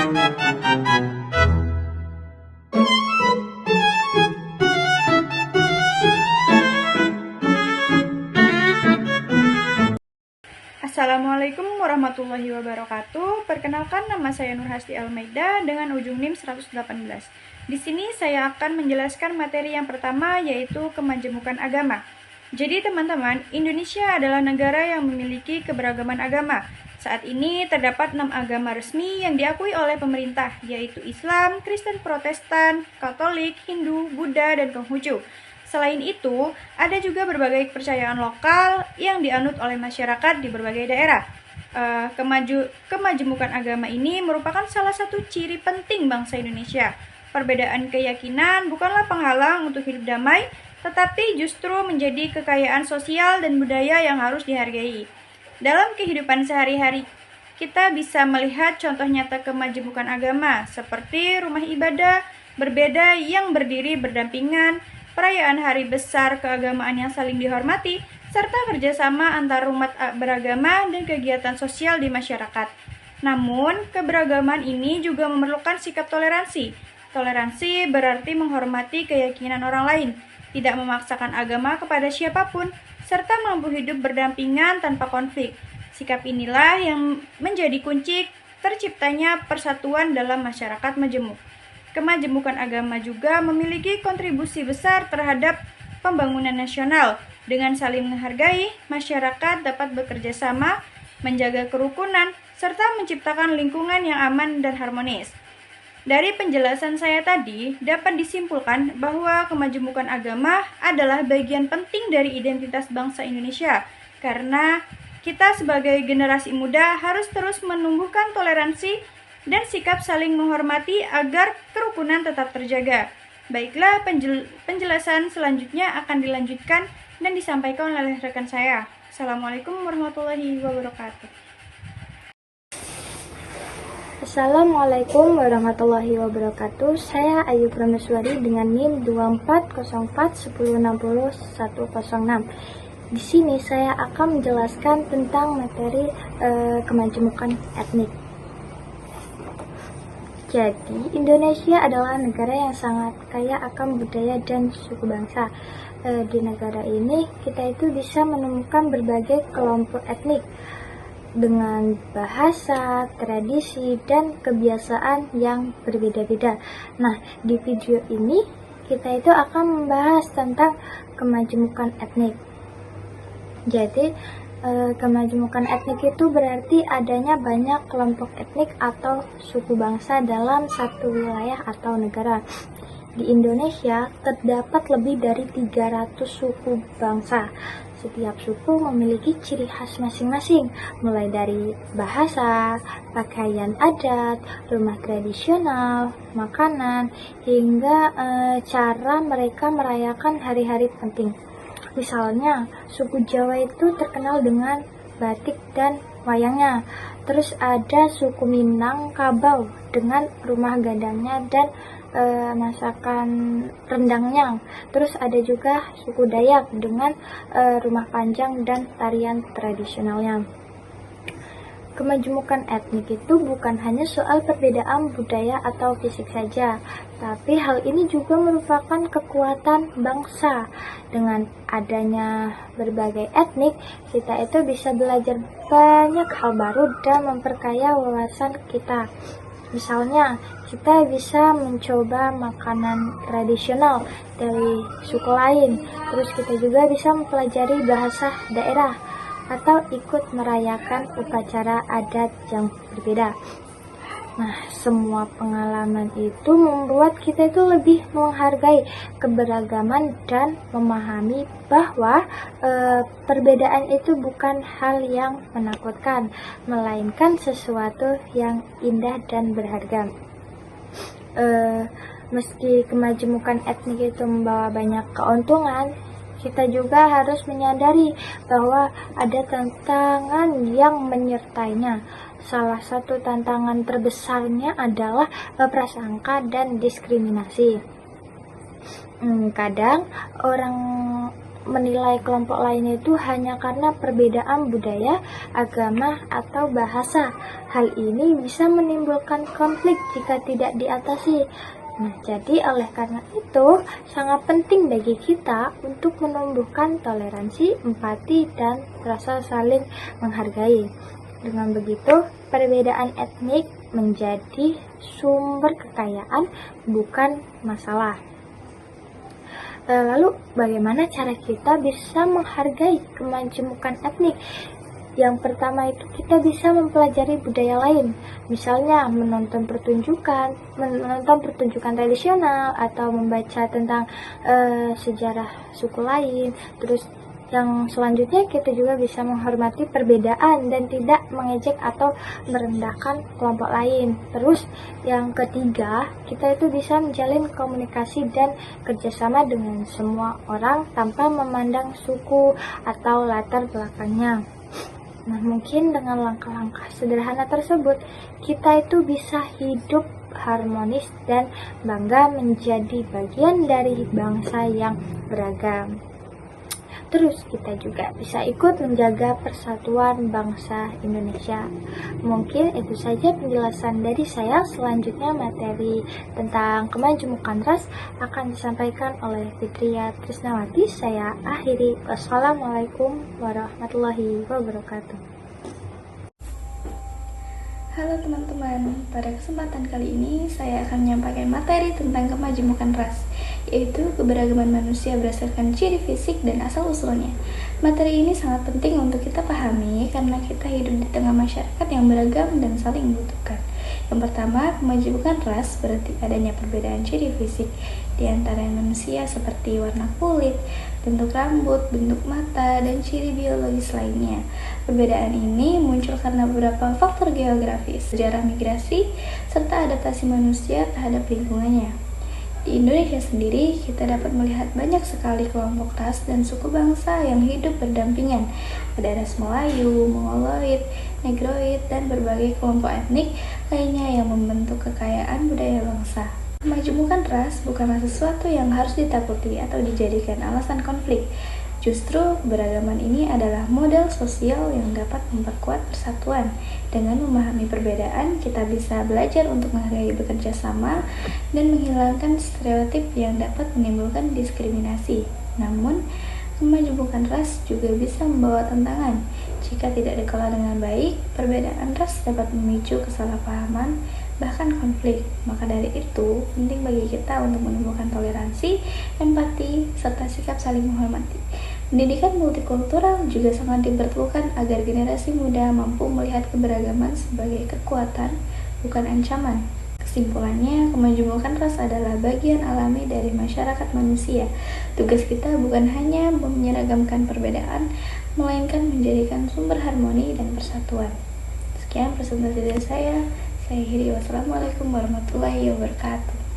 Assalamualaikum warahmatullahi wabarakatuh. Perkenalkan, nama saya Nurhasti Almeida dengan ujung NIM 118. Di sini saya akan menjelaskan materi yang pertama, yaitu kemajemukan agama. Jadi teman-teman, Indonesia adalah negara yang memiliki keberagaman agama. Saat ini terdapat 6 agama resmi yang diakui oleh pemerintah, yaitu Islam, Kristen Protestan, Katolik, Hindu, Buddha, dan Konghucu. Selain itu, ada juga berbagai kepercayaan lokal yang dianut oleh masyarakat di berbagai daerah. Kemajemukan agama ini merupakan salah satu ciri penting bangsa Indonesia. Perbedaan keyakinan bukanlah penghalang untuk hidup damai, tetapi justru menjadi kekayaan sosial dan budaya yang harus dihargai. Dalam kehidupan sehari-hari, kita bisa melihat contoh nyata kemajemukan agama, seperti rumah ibadah berbeda yang berdiri berdampingan, perayaan hari besar keagamaan yang saling dihormati, serta kerjasama antar umat beragama dan kegiatan sosial di masyarakat. Namun, keberagaman ini juga memerlukan sikap toleransi. Toleransi berarti menghormati keyakinan orang lain, tidak memaksakan agama kepada siapapun, serta mampu hidup berdampingan tanpa konflik. Sikap inilah yang menjadi kunci terciptanya persatuan dalam masyarakat majemuk. Kemajemukan agama juga memiliki kontribusi besar terhadap pembangunan nasional. Dengan saling menghargai, masyarakat dapat bekerja sama, menjaga kerukunan, serta menciptakan lingkungan yang aman dan harmonis. Dari penjelasan saya tadi, dapat disimpulkan bahwa kemajemukan agama adalah bagian penting dari identitas bangsa Indonesia, karena kita sebagai generasi muda harus terus menumbuhkan toleransi dan sikap saling menghormati agar kerukunan tetap terjaga. Baiklah, penjelasan selanjutnya akan dilanjutkan dan disampaikan oleh rekan saya. Assalamualaikum warahmatullahi wabarakatuh. Assalamualaikum warahmatullahi wabarakatuh. Saya Ayu Prameswari dengan NIM 24041060-106. Di sini saya akan menjelaskan tentang materi kemajemukan etnik. Jadi, Indonesia adalah negara yang sangat kaya akan budaya dan suku bangsa. Di negara ini, kita itu bisa menemukan berbagai kelompok etnik dengan bahasa, tradisi, dan kebiasaan yang berbeda-beda. Nah, di video ini, kita itu akan membahas tentang kemajemukan etnik. Jadi, kemajemukan etnik itu berarti adanya banyak kelompok etnik atau suku bangsa dalam satu wilayah atau negara. Di Indonesia terdapat lebih dari 300 suku bangsa. Setiap suku memiliki ciri khas masing-masing, mulai dari bahasa, pakaian adat, rumah tradisional, makanan, hingga cara mereka merayakan hari-hari penting. Misalnya, suku Jawa itu terkenal dengan batik dan wayangnya. Terus ada suku Minangkabau dengan rumah gadangnya dan masakan rendangnya. Terus ada juga suku Dayak dengan rumah panjang dan tarian tradisionalnya. Kemajemukan etnik itu bukan hanya soal perbedaan budaya atau fisik saja, tapi hal ini juga merupakan kekuatan bangsa. Dengan adanya berbagai etnik, kita itu bisa belajar banyak hal baru dan memperkaya wawasan kita. Misalnya, kita bisa mencoba makanan tradisional dari suku lain, terus kita juga bisa mempelajari bahasa daerah, atau ikut merayakan upacara adat yang berbeda. Nah, semua pengalaman itu membuat kita itu lebih menghargai keberagaman dan memahami bahwa perbedaan itu bukan hal yang menakutkan, melainkan sesuatu yang indah dan berharga. Meski kemajemukan etnik itu membawa banyak keuntungan, kita juga harus menyadari bahwa ada tantangan yang menyertainya. Salah satu tantangan terbesarnya adalah prasangka dan diskriminasi. Kadang orang menilai kelompok lainnya itu hanya karena perbedaan budaya, agama, atau bahasa. Hal ini bisa menimbulkan konflik jika tidak diatasi. Nah, jadi oleh karena itu sangat penting bagi kita untuk menumbuhkan toleransi, empati, dan rasa saling menghargai. Dengan begitu, perbedaan etnik menjadi sumber kekayaan, bukan masalah. Lalu, bagaimana cara kita bisa menghargai kemajemukan etnik? Yang pertama itu kita bisa mempelajari budaya lain, misalnya menonton pertunjukan tradisional atau membaca tentang sejarah suku lain. Terus yang selanjutnya kita juga bisa menghormati perbedaan dan tidak mengejek atau merendahkan kelompok lain. Terus yang ketiga, kita itu bisa menjalin komunikasi dan kerjasama dengan semua orang tanpa memandang suku atau latar belakangnya. Nah, mungkin dengan langkah-langkah sederhana tersebut, kita itu bisa hidup harmonis dan bangga menjadi bagian dari bangsa yang beragam. Terus kita juga bisa ikut menjaga persatuan bangsa Indonesia. Mungkin itu saja penjelasan dari saya. Selanjutnya materi tentang kemajemukan ras akan disampaikan oleh Fitria Trisnawati. Saya akhiri. Wassalamualaikum warahmatullahi wabarakatuh. Halo teman-teman, pada kesempatan kali ini saya akan menyampaikan materi tentang kemajemukan ras, yaitu keberagaman manusia berdasarkan ciri fisik dan asal-usulnya. Materi ini sangat penting untuk kita pahami karena kita hidup di tengah masyarakat yang beragam dan saling membutuhkan. Yang pertama, kemajemukan ras berarti adanya perbedaan ciri fisik di antara manusia seperti warna kulit, bentuk rambut, bentuk mata, dan ciri biologis lainnya. Perbedaan ini muncul karena beberapa faktor geografis, sejarah migrasi, serta adaptasi manusia terhadap lingkungannya. Di Indonesia sendiri, kita dapat melihat banyak sekali kelompok ras dan suku bangsa yang hidup berdampingan. Ada ras Melayu, Mongoloid, Negroid, dan berbagai kelompok etnik lainnya yang membentuk kekayaan budaya bangsa. Kemajemukan ras bukanlah sesuatu yang harus ditakuti atau dijadikan alasan konflik. Justru keberagaman ini adalah model sosial yang dapat memperkuat persatuan. Dengan memahami perbedaan, kita bisa belajar untuk menghargai bekerja sama dan menghilangkan stereotip yang dapat menimbulkan diskriminasi. Namun, kemajemukan ras juga bisa membawa tantangan. Jika tidak dikelola dengan baik, perbedaan ras dapat memicu kesalahpahaman, bahkan konflik. Maka dari itu, penting bagi kita untuk menumbuhkan toleransi, empati, serta sikap saling menghormati. Pendidikan multikultural juga sangat diperlukan agar generasi muda mampu melihat keberagaman sebagai kekuatan, bukan ancaman. Kesimpulannya, kemajemukan ras adalah bagian alami dari masyarakat manusia. Tugas kita bukan hanya menyeragamkan perbedaan, melainkan menjadikan sumber harmoni dan persatuan. Sekian presentasi dari saya. Saya akhiri. Wassalamualaikum warahmatullahi wabarakatuh.